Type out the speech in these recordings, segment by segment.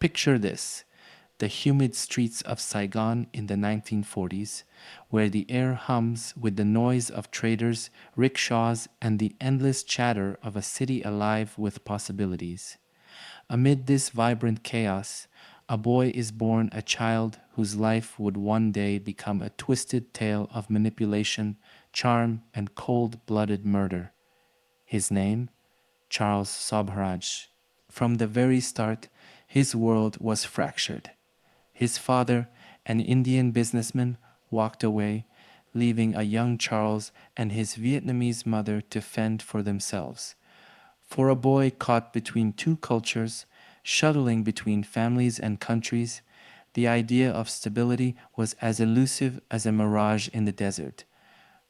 Picture this: the humid streets of Saigon in the 1940s, where the air hums with the noise of traders, rickshaws, and the endless chatter of a city alive with possibilities. Amid this vibrant chaos, a boy is born, a child whose life would one day become a twisted tale of manipulation, charm, and cold blooded murder. His name? Charles Sobhraj. From the very start, his world was fractured. His father, an Indian businessman, walked away, leaving a young Charles and his Vietnamese mother to fend for themselves. For a boy caught between two cultures, shuttling between families and countries, the idea of stability was as elusive as a mirage in the desert.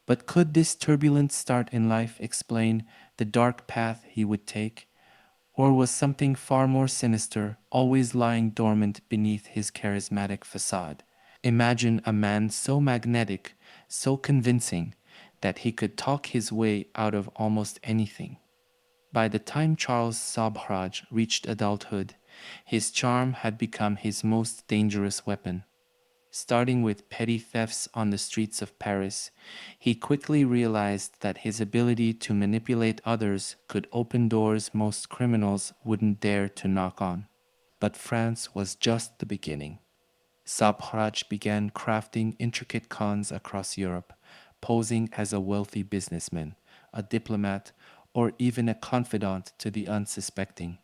But could this turbulent start in life explain the dark path he would take? Or was something far more sinister always lying dormant beneath his charismatic facade? Imagine a man so magnetic, so convincing, that he could talk his way out of almost anything. By the time Charles Sobhraj reached adulthood, his charm had become his most dangerous weapon. Starting with petty thefts on the streets of Paris, he quickly realized that his ability to manipulate others could open doors most criminals wouldn't dare to knock on. But France was just the beginning. Sabharaj began crafting intricate cons across Europe, posing as a wealthy businessman, a diplomat, or even a confidant to the unsuspecting.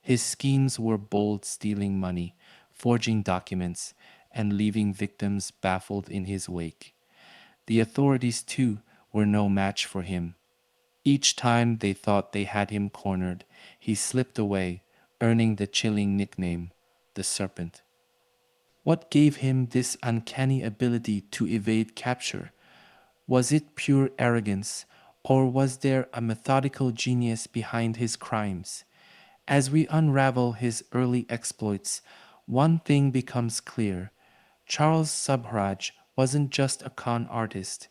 His schemes were bold, stealing money, forging documents, and leaving victims baffled in his wake. The authorities, too, were no match for him. Each time they thought they had him cornered, he slipped away, earning the chilling nickname, the Serpent. What gave him this uncanny ability to evade capture? Was it pure arrogance, or was there a methodical genius behind his crimes? As we unravel his early exploits, one thing becomes clear. Charles Subhraj wasn't just a con artist.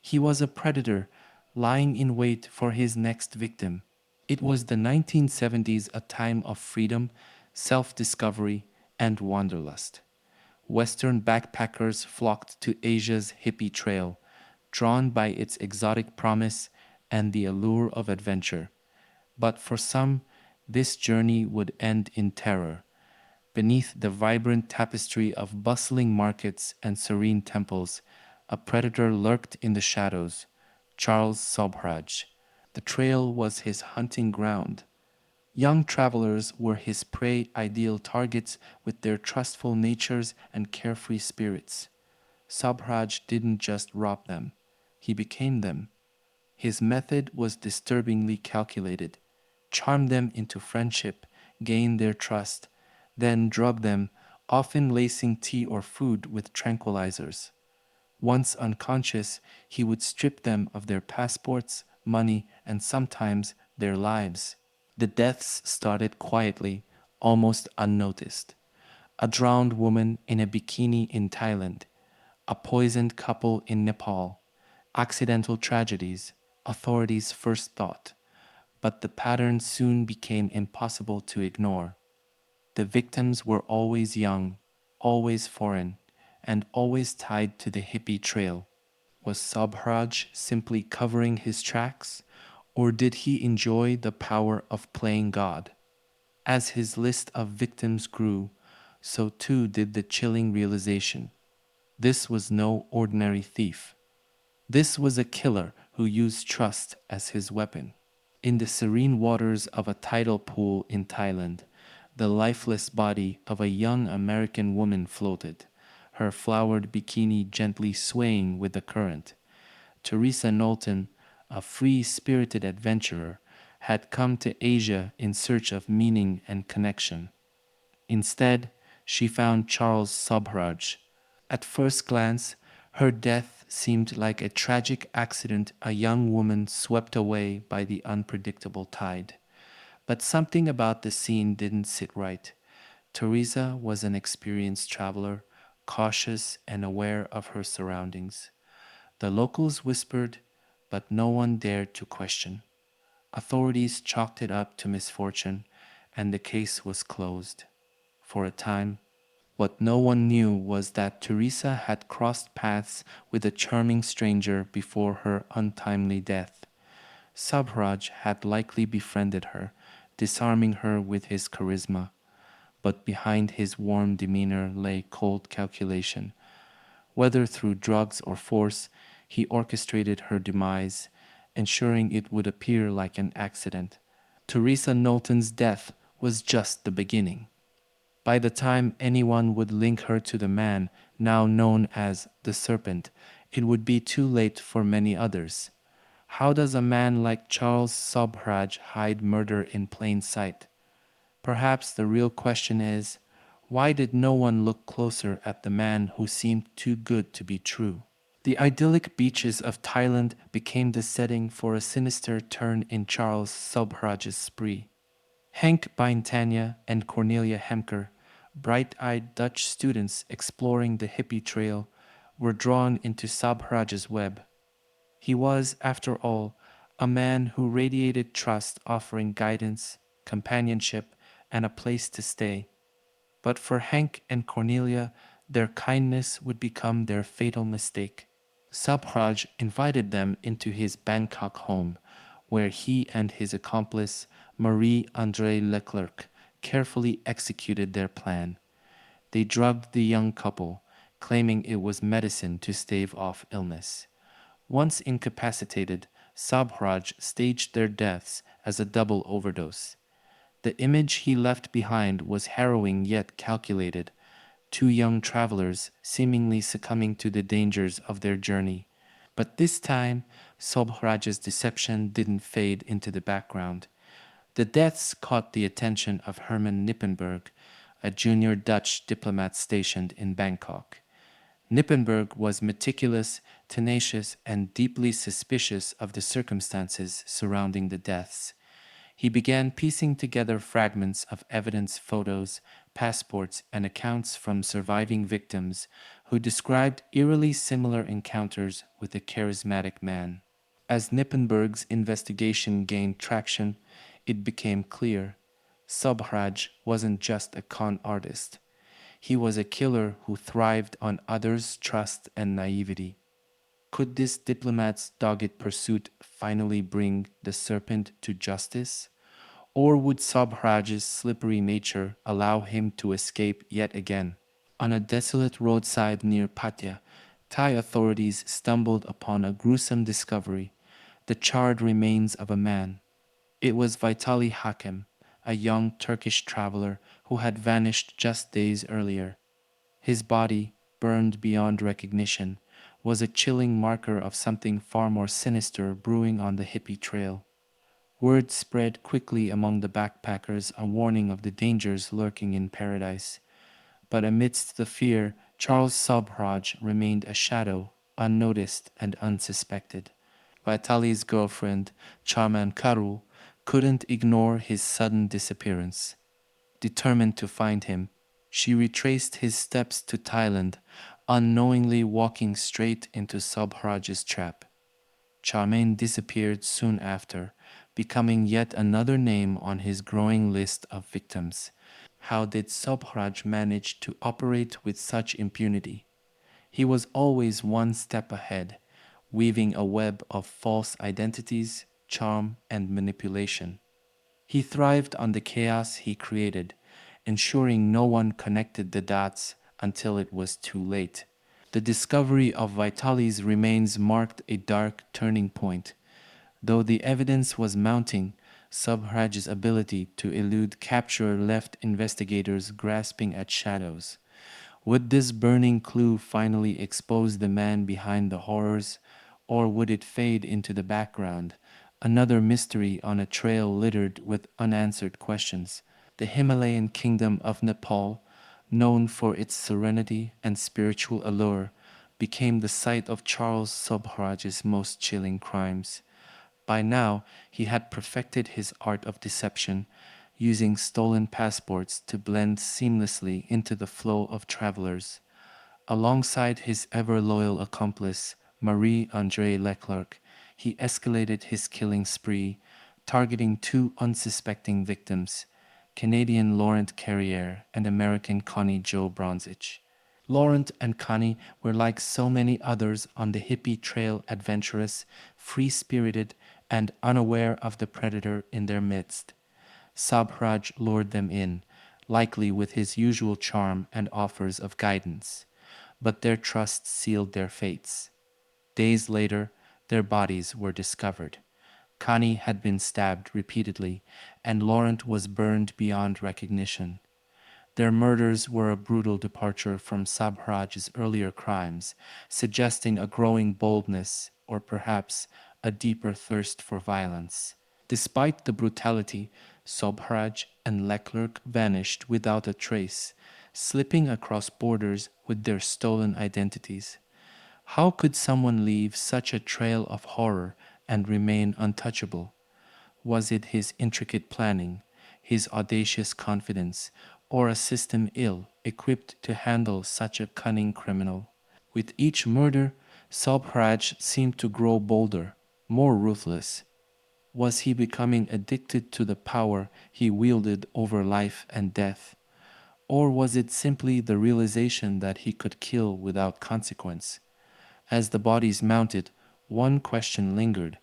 He was a predator lying in wait for his next victim. It was the 1970s, a time of freedom, self discovery, and wanderlust. Western backpackers flocked to Asia's hippie trail, drawn by its exotic promise and the allure of adventure. But for some, this journey would end in terror. Beneath the vibrant tapestry of bustling markets and serene temples, a predator lurked in the shadows, Charles Sobhraj. The trail was his hunting ground. Young travelers were his prey, ideal targets with their trustful natures and carefree spirits. Sobhraj didn't just rob them, he became them. His method was disturbingly calculated: charm them into friendship, gain their trust, then drug them, often lacing tea or food with tranquilizers. Once unconscious, he would strip them of their passports, money, and sometimes their lives. The deaths started quietly, almost unnoticed. A drowned woman in a bikini in Thailand, a poisoned couple in Nepal, accidental tragedies, authorities' first thought. But the pattern soon became impossible to ignore. The victims were always young, always foreign, and always tied to the hippie trail. Was Sobhraj simply covering his tracks, or did he enjoy the power of playing God? As his list of victims grew, so too did the chilling realization: this was no ordinary thief. This was a killer who used trust as his weapon. In the serene waters of a tidal pool in Thailand, the lifeless body of a young American woman floated, her flowered bikini gently swaying with the current. Teresa Knowlton, a free-spirited adventurer, had come to Asia in search of meaning and connection. Instead, she found Charles Sobhraj. At first glance, her death seemed like a tragic accident, a young woman swept away by the unpredictable tide. But something about the scene didn't sit right. Teresa was an experienced traveler, cautious and aware of her surroundings. The locals whispered, but no one dared to question. Authorities chalked it up to misfortune, and the case was closed. for a time. What no one knew was that Teresa had crossed paths with a charming stranger before her untimely death. Sobhraj had likely befriended her, disarming her with his charisma, but behind his warm demeanor lay cold calculation. Whether through drugs or force, he orchestrated her demise, ensuring it would appear like an accident. Teresa Knowlton's death was just the beginning. By the time anyone would link her to the man now known as the Serpent, it would be too late for many others. How does a man like Charles Sobhraj hide murder in plain sight? Perhaps the real question is, why did no one look closer at the man who seemed too good to be true? The idyllic beaches of Thailand became the setting for a sinister turn in Charles Sobhraj's spree. Henk Bijntanya and Cornelia Hemker, bright-eyed Dutch students exploring the Hippie trail, were drawn into Sobhraj's web. He was, after all, a man who radiated trust, offering guidance, companionship, and a place to stay. But for Hank and Cornelia, their kindness would become their fatal mistake. Sobhraj invited them into his Bangkok home, where he and his accomplice, Marie-André Leclerc, carefully executed their plan. They drugged the young couple, claiming it was medicine to stave off illness. Once incapacitated, Sobhraj staged their deaths as a double overdose. The image he left behind was harrowing yet calculated, two young travelers seemingly succumbing to the dangers of their journey. But this time, Sobhraj's deception didn't fade into the background. The deaths caught the attention of Herman Nippenberg, a junior Dutch diplomat stationed in Bangkok. Nippenberg was meticulous, tenacious, and deeply suspicious of the circumstances surrounding the deaths. He began piecing together fragments of evidence, photos, passports, and accounts from surviving victims who described eerily similar encounters with the charismatic man. As Nippenberg's investigation gained traction, it became clear Sobhraj wasn't just a con artist. He was a killer who thrived on others' trust and naivety. Could this diplomat's dogged pursuit finally bring the Serpent to justice? Or would Sobhraj's slippery nature allow him to escape yet again? On a desolate roadside near Pattaya, Thai authorities stumbled upon a gruesome discovery: the charred remains of a man. It was Vitali Hakem, a young Turkish traveler who had vanished just days earlier. His body, burned beyond recognition, was a chilling marker of something far more sinister brewing on the Hippie trail. Word spread quickly among the backpackers, a warning of the dangers lurking in paradise. But amidst the fear, Charles Sobhraj remained a shadow, unnoticed and unsuspected. Vitali's girlfriend, Charman Karu, couldn't ignore his sudden disappearance. Determined to find him, she retraced his steps to Thailand, unknowingly walking straight into Sobhraj's trap. Charmaine disappeared soon after, becoming yet another name on his growing list of victims. How did Sobhraj manage to operate with such impunity? He was always one step ahead, weaving a web of false identities, charm, and manipulation. He thrived on the chaos he created, ensuring no one connected the dots until it was too late. The discovery of Vitali's remains marked a dark turning point. Though the evidence was mounting, Sobhraj's ability to elude capture left investigators grasping at shadows. Would this burning clue finally expose the man behind the horrors, or would it fade into the background, another mystery on a trail littered with unanswered questions? The Himalayan kingdom of Nepal, known for its serenity and spiritual allure, became the site of Charles Sobhraj's most chilling crimes. By now, he had perfected his art of deception, using stolen passports to blend seamlessly into the flow of travelers. Alongside his ever-loyal accomplice, Marie-André Leclerc, he escalated his killing spree, targeting two unsuspecting victims, Canadian Laurent Carrière, and American Connie Jo Bronzich. Laurent and Connie were like so many others on the hippie trail, adventurous, free spirited, and unaware of the predator in their midst. Sobhraj lured them in, likely with his usual charm and offers of guidance, but their trust sealed their fates. Days later, their bodies were discovered. Connie had been stabbed repeatedly, and Laurent was burned beyond recognition. Their murders were a brutal departure from Sabhraj's earlier crimes, suggesting a growing boldness or perhaps a deeper thirst for violence. Despite the brutality, Sobhraj and Leclerc vanished without a trace, slipping across borders with their stolen identities. How could someone leave such a trail of horror and remain untouchable? Was it his intricate planning, his audacious confidence, or a system ill equipped to handle such a cunning criminal? With each murder, Sobhraj seemed to grow bolder, more ruthless. Was he becoming addicted to the power he wielded over life and death? Or was it simply the realization that he could kill without consequence? As the bodies mounted, one question lingered.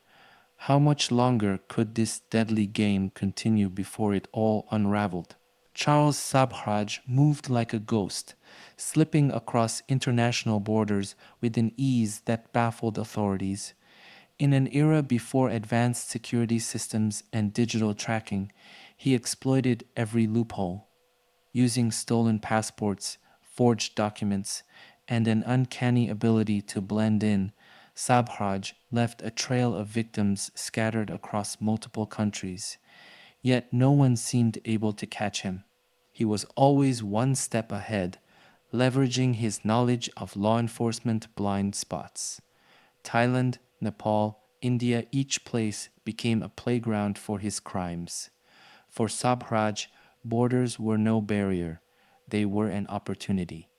How much longer could this deadly game continue before it all unraveled? Charles Sobhraj moved like a ghost, slipping across international borders with an ease that baffled authorities. In an era before advanced security systems and digital tracking, he exploited every loophole. Using stolen passports, forged documents, and an uncanny ability to blend in, Sabhraj left a trail of victims scattered across multiple countries. Yet no one seemed able to catch him. He was always one step ahead, leveraging his knowledge of law enforcement blind spots. Thailand, Nepal, India, each place became a playground for his crimes. For Sabhraj, borders were no barrier, they were an opportunity.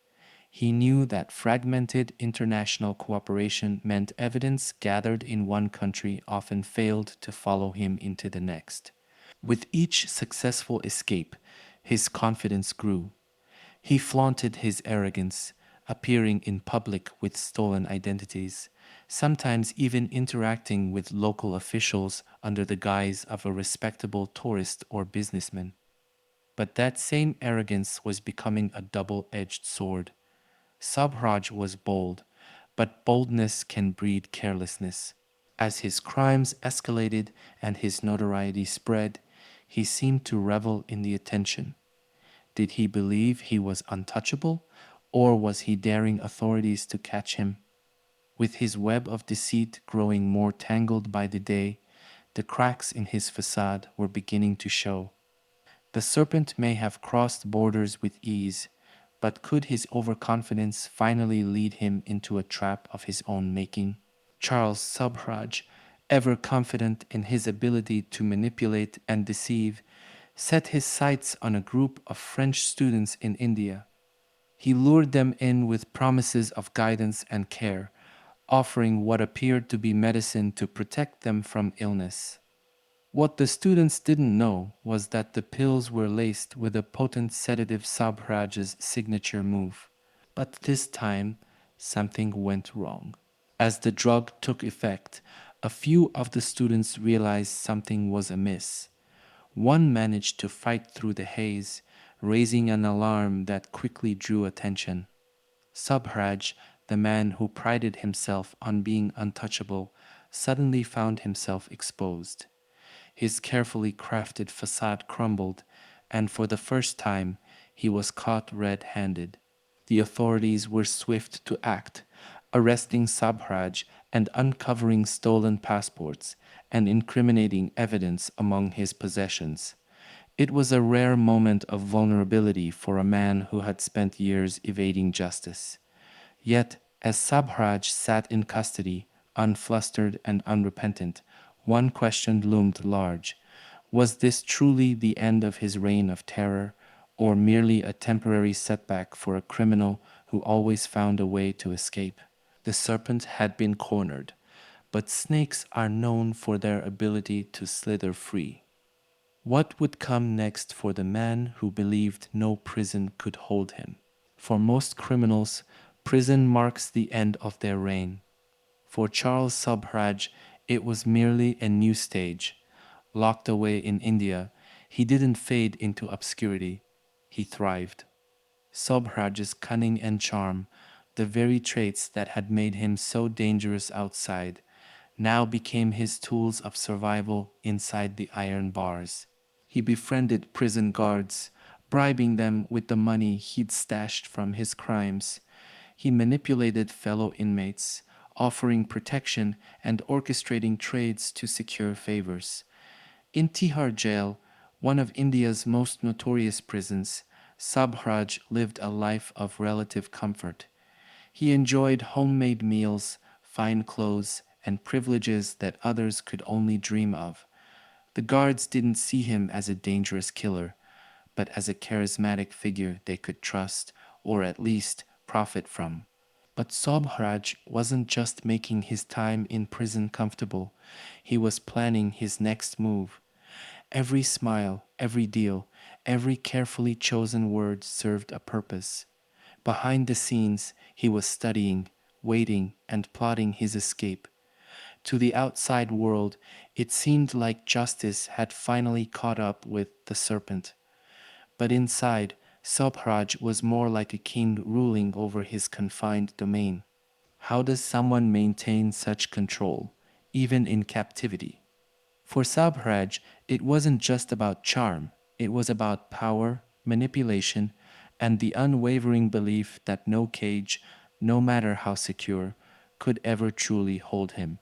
He knew that fragmented international cooperation meant evidence gathered in one country often failed to follow him into the next. With each successful escape, his confidence grew. He flaunted his arrogance, appearing in public with stolen identities, sometimes even interacting with local officials under the guise of a respectable tourist or businessman. But that same arrogance was becoming a double edged sword. Sabhraj was bold, but boldness can breed carelessness. As his crimes escalated and his notoriety spread, he seemed to revel in the attention. Did he believe he was untouchable, or was he daring authorities to catch him? With his web of deceit growing more tangled by the day, the cracks in his facade were beginning to show. The serpent may have crossed borders with ease, but could his overconfidence finally lead him into a trap of his own making? Charles Sobhraj, ever confident in his ability to manipulate and deceive, set his sights on a group of French students in India. He lured them in with promises of guidance and care, offering what appeared to be medicine to protect them from illness. What the students didn't know was that the pills were laced with a potent sedative, Sabhraj's signature move. But this time, something went wrong. As the drug took effect, a few of the students realized something was amiss. One managed to fight through the haze, raising an alarm that quickly drew attention. Sobhraj, the man who prided himself on being untouchable, suddenly found himself exposed. His carefully crafted facade crumbled, and for the first time, he was caught red handed. The authorities were swift to act, arresting Sabhraj and uncovering stolen passports and incriminating evidence among his possessions. It was a rare moment of vulnerability for a man who had spent years evading justice. Yet, as Sabhraj sat in custody, unflustered and unrepentant, one question loomed large. Was this truly the end of his reign of terror, or merely a temporary setback for a criminal who always found a way to escape? The serpent had been cornered, but snakes are known for their ability to slither free. What would come next for the man who believed no prison could hold him? For most criminals, prison marks the end of their reign. For Charles Sobhraj, it was merely a new stage. Locked away in India, he didn't fade into obscurity, he thrived. Sobhraj's cunning and charm, the very traits that had made him so dangerous outside, now became his tools of survival inside the iron bars. He befriended prison guards, bribing them with the money he'd stashed from his crimes. He manipulated fellow inmates, offering protection and orchestrating trades to secure favors. In Tihar jail, one of India's most notorious prisons, Sabhraj lived a life of relative comfort. He enjoyed homemade meals, fine clothes, and privileges that others could only dream of. The guards didn't see him as a dangerous killer, but as a charismatic figure they could trust, or at least profit from. But Sobhraj wasn't just making his time in prison comfortable, he was planning his next move. Every smile, every deal, every carefully chosen word served a purpose. Behind the scenes, he was studying, waiting, and plotting his escape. To the outside world, it seemed like justice had finally caught up with the Serpent. But inside, Sobhraj was more like a king ruling over his confined domain. How does someone maintain such control, even in captivity? For Sobhraj, it wasn't just about charm, it was about power, manipulation, and the unwavering belief that no cage, no matter how secure, could ever truly hold him.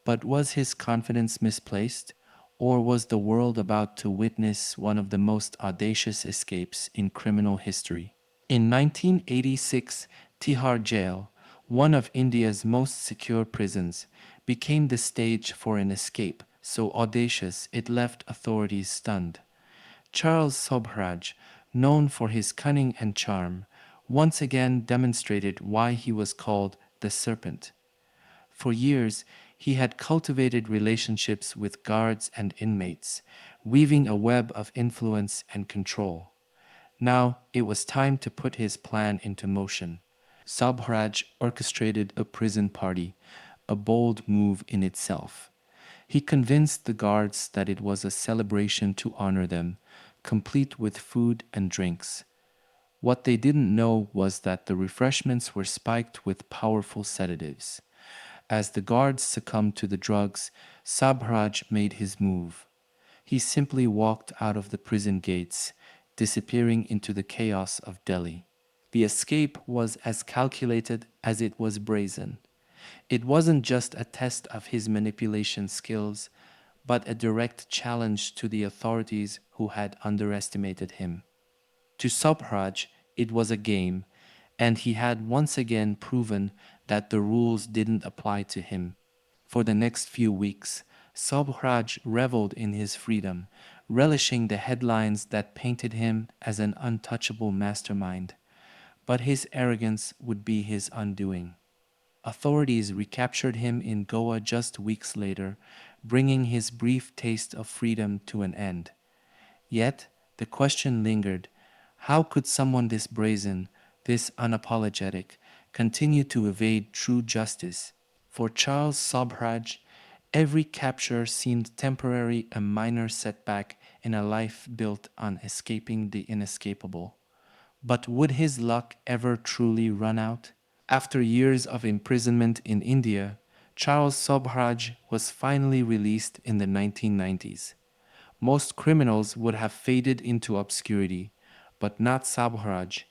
But was his confidence misplaced, or was the world about to witness one of the most audacious escapes in criminal history? In 1986, Tihar Jail, one of India's most secure prisons, became the stage for an escape so audacious it left authorities stunned. Charles Sobhraj, known for his cunning and charm, once again demonstrated why he was called the Serpent. For years, he had cultivated relationships with guards and inmates, weaving a web of influence and control. Now it was time to put his plan into motion. Sobhraj orchestrated a prison party, a bold move in itself. He convinced the guards that it was a celebration to honor them, complete with food and drinks. What they didn't know was that the refreshments were spiked with powerful sedatives. As the guards succumbed to the drugs, Sabhraj made his move. He simply walked out of the prison gates, disappearing into the chaos of Delhi. The escape was as calculated as it was brazen. It wasn't just a test of his manipulation skills, but a direct challenge to the authorities who had underestimated him. To Sobhraj, it was a game, and he had once again proven that the rules didn't apply to him. For the next few weeks, Sobhraj reveled in his freedom, relishing the headlines that painted him as an untouchable mastermind. But his arrogance would be his undoing. Authorities recaptured him in Goa just weeks later, bringing his brief taste of freedom to an end. Yet, the question lingered: how could someone this brazen, this unapologetic, continue to evade true justice? For Charles Sobhraj, every capture seemed temporary, a minor setback in a life built on escaping the inescapable. But would his luck ever truly run out? After years of imprisonment in India, Charles Sobhraj was finally released in the 1990s. Most criminals would have faded into obscurity, but not Sobhraj.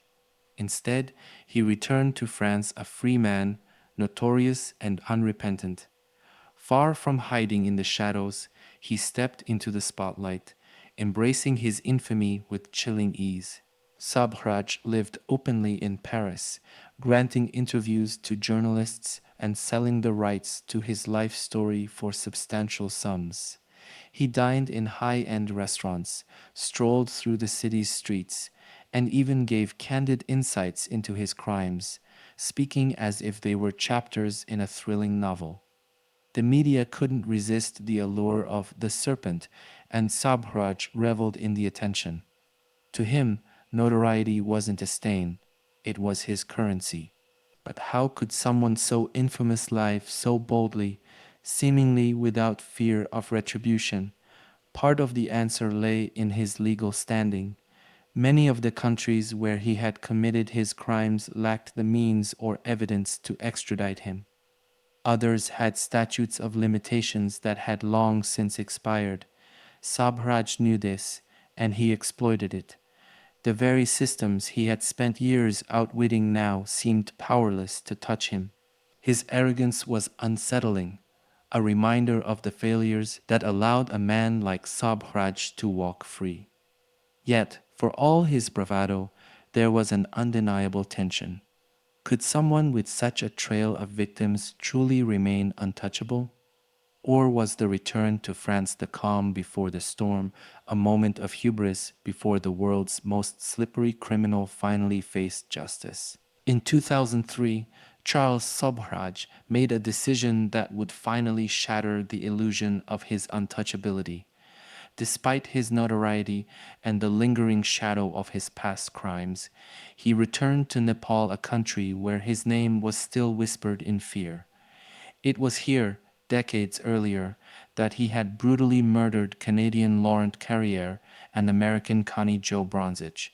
Instead, he returned to France a free man, notorious and unrepentant. Far from hiding in the shadows, he stepped into the spotlight, embracing his infamy with chilling ease. Sobhraj lived openly in Paris, granting interviews to journalists and selling the rights to his life story for substantial sums. He dined in high-end restaurants, strolled through the city's streets, and even gave candid insights into his crimes, speaking as if they were chapters in a thrilling novel. The media couldn't resist the allure of the Serpent, and Sobhraj reveled in the attention. To him, notoriety wasn't a stain, it was his currency. But how could someone so infamous live so boldly, seemingly without fear of retribution? Part of the answer lay in his legal standing. Many of the countries where he had committed his crimes lacked the means or evidence to extradite him. Others had statutes of limitations that had long since expired. Sabhraj knew this, and he exploited it. The very systems he had spent years outwitting now seemed powerless to touch him. His arrogance was unsettling, a reminder of the failures that allowed a man like Sabhraj to walk free. Yet, for all his bravado, there was an undeniable tension. Could someone with such a trail of victims truly remain untouchable? Or was the return to France the calm before the storm, a moment of hubris before the world's most slippery criminal finally faced justice? In 2003, Charles Sobhraj made a decision that would finally shatter the illusion of his untouchability. Despite his notoriety and the lingering shadow of his past crimes, he returned to Nepal, a country where his name was still whispered in fear. It was here, decades earlier, that he had brutally murdered Canadian Laurent Carrière and American Connie Jo Bronzich.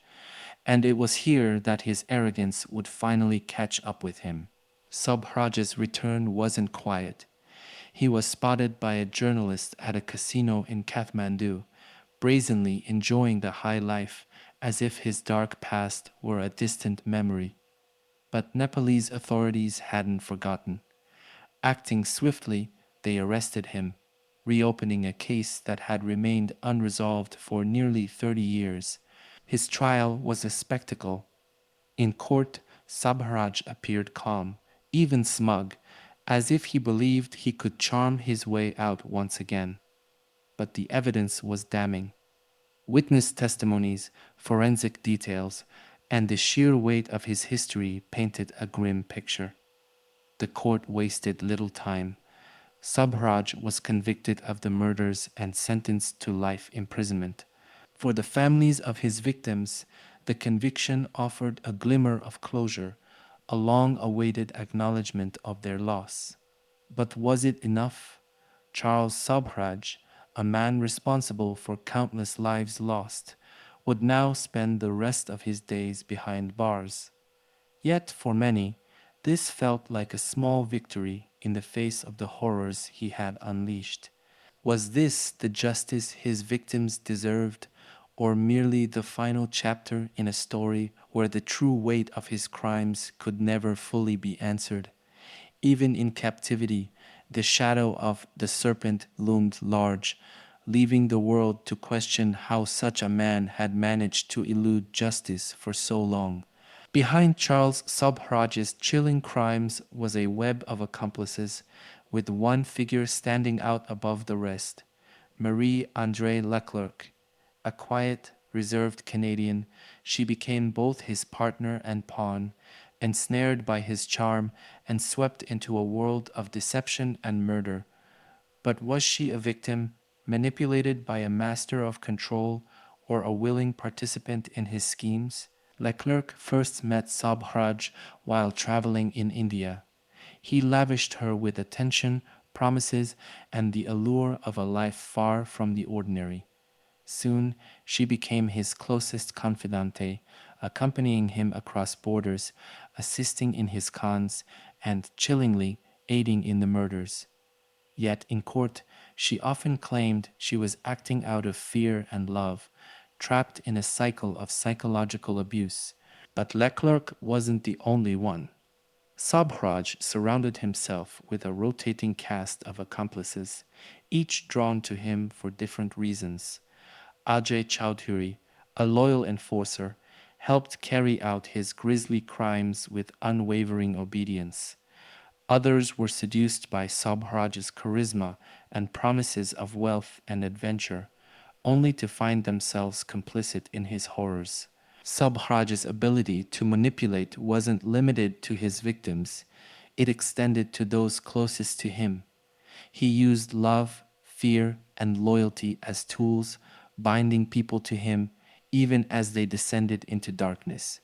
And it was here that his arrogance would finally catch up with him. Sobhraj's return wasn't quiet. He was spotted by a journalist at a casino in Kathmandu, brazenly enjoying the high life as if his dark past were a distant memory. But Nepalese authorities hadn't forgotten. Acting swiftly, they arrested him, reopening a case that had remained unresolved for nearly 30 years. His trial was a spectacle. In court, Sabharaj appeared calm, even smug, as if he believed he could charm his way out once again. But the evidence was damning. Witness testimonies, forensic details, and the sheer weight of his history painted a grim picture. The court wasted little time. Sabhraj was convicted of the murders and sentenced to life imprisonment. For the families of his victims, the conviction offered a glimmer of closure, a long awaited acknowledgement of their loss. But was it enough? Charles Sobhraj, a man responsible for countless lives lost, would now spend the rest of his days behind bars. Yet for many, this felt like a small victory in the face of the horrors he had unleashed. Was this the justice his victims deserved, or merely the final chapter in a story where the true weight of his crimes could never fully be answered? Even in captivity, the shadow of the serpent loomed large, leaving the world to question how such a man had managed to elude justice for so long. Behind Charles Sobhraj's chilling crimes was a web of accomplices, with one figure standing out above the rest: Marie-Andrée Leclerc. A quiet, reserved Canadian, she became both his partner and pawn, ensnared by his charm and swept into a world of deception and murder. But was she a victim, manipulated by a master of control, or a willing participant in his schemes? Leclerc first met Sobhraj while traveling in India. He lavished her with attention, promises, and the allure of a life far from the ordinary. Soon she became his closest confidante, accompanying him across borders, assisting in his cons, and chillingly aiding in the murders. Yet in court, she often claimed she was acting out of fear and love, trapped in a cycle of psychological abuse. But Leclerc wasn't the only one. Sobhraj surrounded himself with a rotating cast of accomplices, each drawn to him for different reasons. Ajay Chowdhury, a loyal enforcer, helped carry out his grisly crimes with unwavering obedience. Others were seduced by Sobhraj's charisma and promises of wealth and adventure, only to find themselves complicit in his horrors. Sobhraj's ability to manipulate wasn't limited to his victims, it extended to those closest to him. He used love, fear, and loyalty as tools, binding people to him even as they descended into darkness.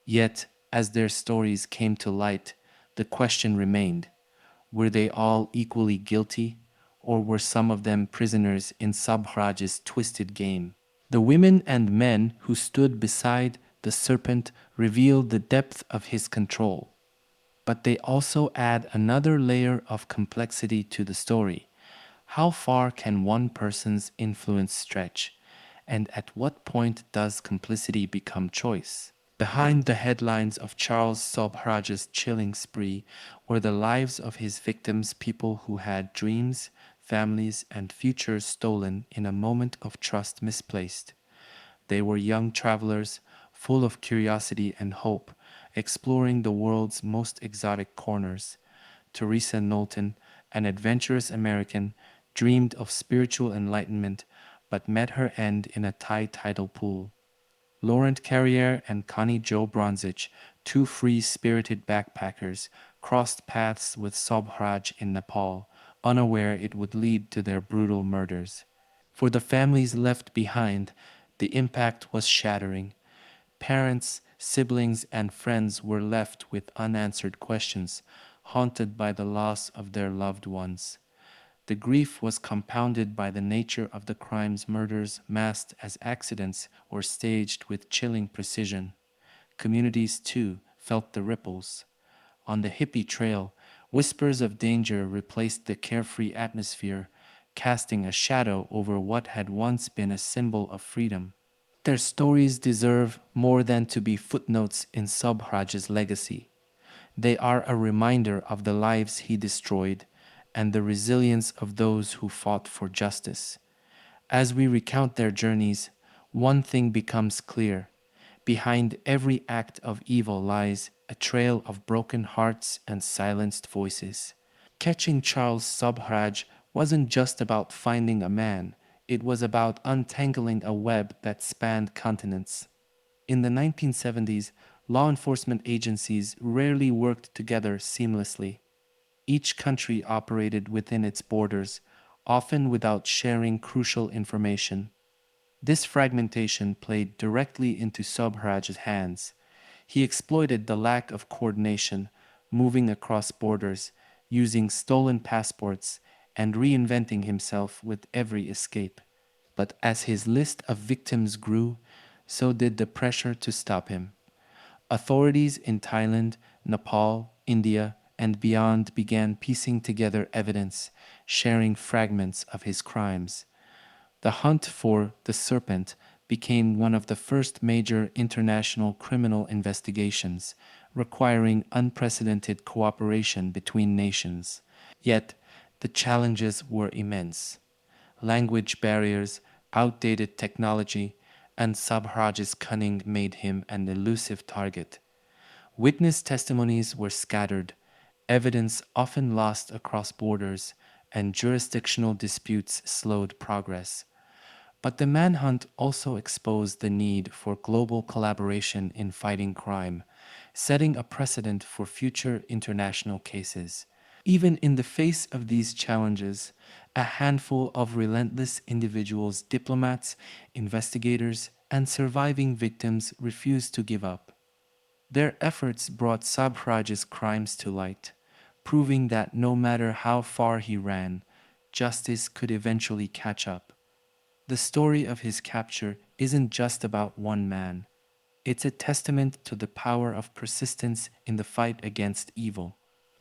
Yet, as their stories came to light, the question remained: were they all equally guilty, or were some of them prisoners in Sobhraj's twisted game? The women and men who stood beside the serpent reveal the depth of his control, but they also add another layer of complexity to the story. How far can one person's influence stretch? And at what point does complicity become choice? Behind the headlines of Charles Sobhraj's chilling spree were the lives of his victims, people who had dreams, families, and futures stolen in a moment of trust misplaced. They were young travelers, full of curiosity and hope, exploring the world's most exotic corners. Teresa Knowlton, an adventurous American, dreamed of spiritual enlightenment but met her end in a Thai tidal pool. Laurent Carrière and Connie Jo Bronzich, two free-spirited backpackers, crossed paths with Sobhraj in Nepal, unaware it would lead to their brutal murders. For the families left behind, the impact was shattering. Parents, siblings, and friends were left with unanswered questions, haunted by the loss of their loved ones. The grief was compounded by the nature of the crimes, murders masked as accidents or staged with chilling precision. Communities, too, felt the ripples. On the Hippie trail, whispers of danger replaced the carefree atmosphere, casting a shadow over what had once been a symbol of freedom. Their stories deserve more than to be footnotes in Sobhraj's legacy. They are a reminder of the lives he destroyed and the resilience of those who fought for justice. As we recount their journeys, one thing becomes clear. Behind every act of evil lies a trail of broken hearts and silenced voices. Catching Charles Sobhraj wasn't just about finding a man, it was about untangling a web that spanned continents. In the 1970s, law enforcement agencies rarely worked together seamlessly. Each country operated within its borders, often without sharing crucial information. This fragmentation played directly into Sobhraj's hands. He exploited the lack of coordination, moving across borders, using stolen passports, and reinventing himself with every escape. But as his list of victims grew, so did the pressure to stop him. Authorities in Thailand, Nepal, India, and beyond began piecing together evidence, sharing fragments of his crimes. The hunt for the Serpent became one of the first major international criminal investigations, requiring unprecedented cooperation between nations. Yet, the challenges were immense. Language barriers, outdated technology, and Sabhraj's cunning made him an elusive target. Witness testimonies were scattered, evidence often lost across borders, and jurisdictional disputes slowed progress. But the manhunt also exposed the need for global collaboration in fighting crime, setting a precedent for future international cases. Even in the face of these challenges, a handful of relentless individuals, diplomats, investigators, and surviving victims refused to give up. Their efforts brought Sabhraj's crimes to light, proving that no matter how far he ran, justice could eventually catch up. The story of his capture isn't just about one man. It's a testament to the power of persistence in the fight against evil.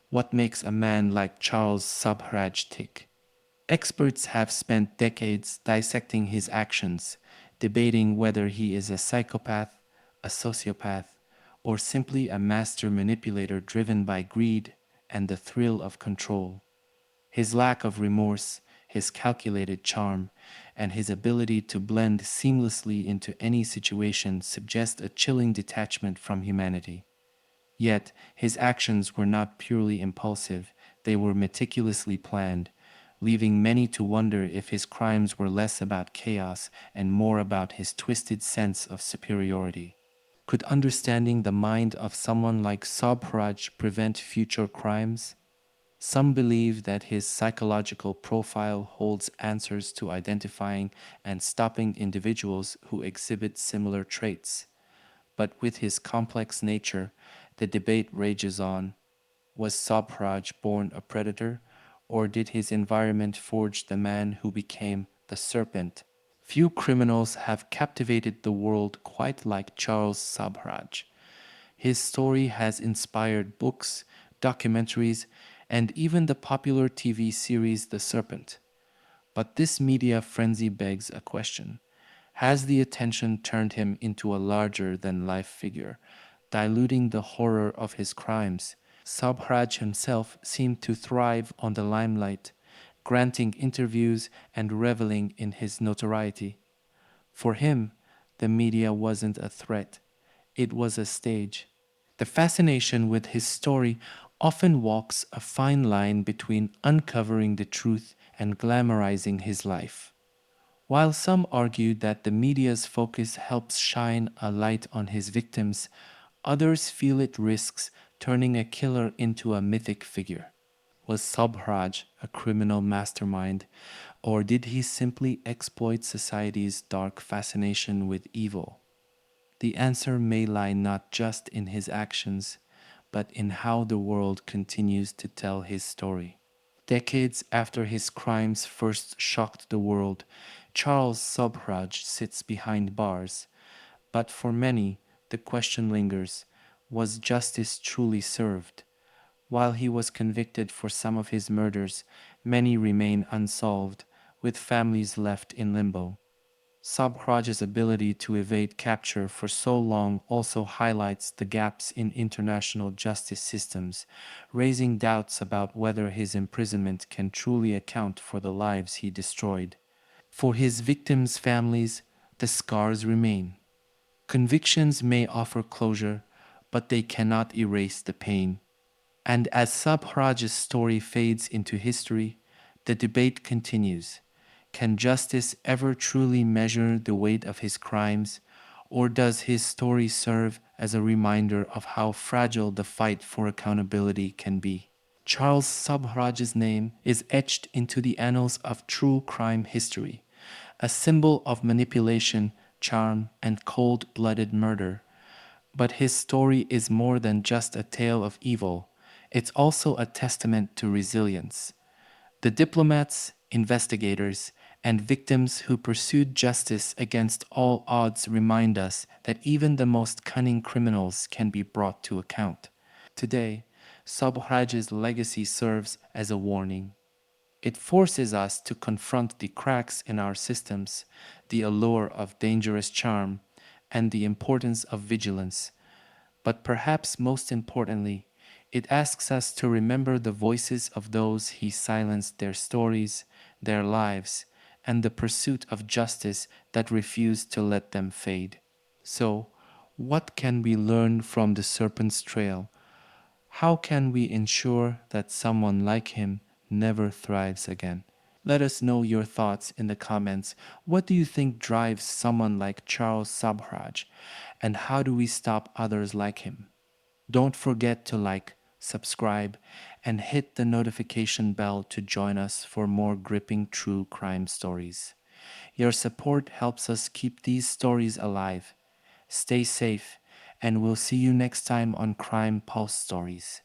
What makes a man like Charles Sobhraj tick? Experts have spent decades dissecting his actions, debating whether he is a psychopath, a sociopath, or simply a master manipulator driven by greed and the thrill of control. His lack of remorse, his calculated charm, and his ability to blend seamlessly into any situation suggest a chilling detachment from humanity. Yet, his actions were not purely impulsive, they were meticulously planned, leaving many to wonder if his crimes were less about chaos and more about his twisted sense of superiority. Could understanding the mind of someone like Sobhraj prevent future crimes? Some believe that his psychological profile holds answers to identifying and stopping individuals who exhibit similar traits. But with his complex nature, the debate rages on. Was Sobhraj born a predator, or did his environment forge the man who became the Serpent? Few criminals have captivated the world quite like Charles Sobhraj. His story has inspired books, documentaries, and even the popular TV series The Serpent. But this media frenzy begs a question. Has the attention turned him into a larger than life figure, diluting the horror of his crimes? Sobhraj himself seemed to thrive on the limelight, granting interviews and reveling in his notoriety. For him, the media wasn't a threat, it was a stage. The fascination with his story often walks a fine line between uncovering the truth and glamorizing his life. While some argue that the media's focus helps shine a light on his victims, others feel it risks turning a killer into a mythic figure. Was Sobhraj a criminal mastermind, or did he simply exploit society's dark fascination with evil? The answer may lie not just in his actions, but in how the world continues to tell his story. Decades after his crimes first shocked the world, Charles Sobhraj sits behind bars. But for many, the question lingers: was justice truly served? While he was convicted for some of his murders, many remain unsolved, with families left in limbo. Sobhraj's ability to evade capture for so long also highlights the gaps in international justice systems, raising doubts about whether his imprisonment can truly account for the lives he destroyed. For his victims' families, the scars remain. Convictions may offer closure, but they cannot erase the pain. And as Sabhraj's story fades into history, the debate continues. Can justice ever truly measure the weight of his crimes, or does his story serve as a reminder of how fragile the fight for accountability can be? Charles Sobhraj's name is etched into the annals of true crime history, a symbol of manipulation, charm, and cold blooded murder. But his story is more than just a tale of evil, it's also a testament to resilience. The diplomats, investigators, and victims who pursued justice against all odds remind us that even the most cunning criminals can be brought to account. Today, Sobhraj's legacy serves as a warning. It forces us to confront the cracks in our systems, the allure of dangerous charm, and the importance of vigilance. But perhaps most importantly, it asks us to remember the voices of those he silenced, their stories, their lives, and the pursuit of justice that refused to let them fade. So, what can we learn from the serpent's trail? How can we ensure that someone like him never thrives again? Let us know your thoughts in the comments. What do you think drives someone like Charles Sobhraj, and how do we stop others like him? Don't forget to like, subscribe, and hit the notification bell to join us for more gripping true crime stories. Your support helps us keep these stories alive. Stay safe, and we'll see you next time on Crime Pulse Stories.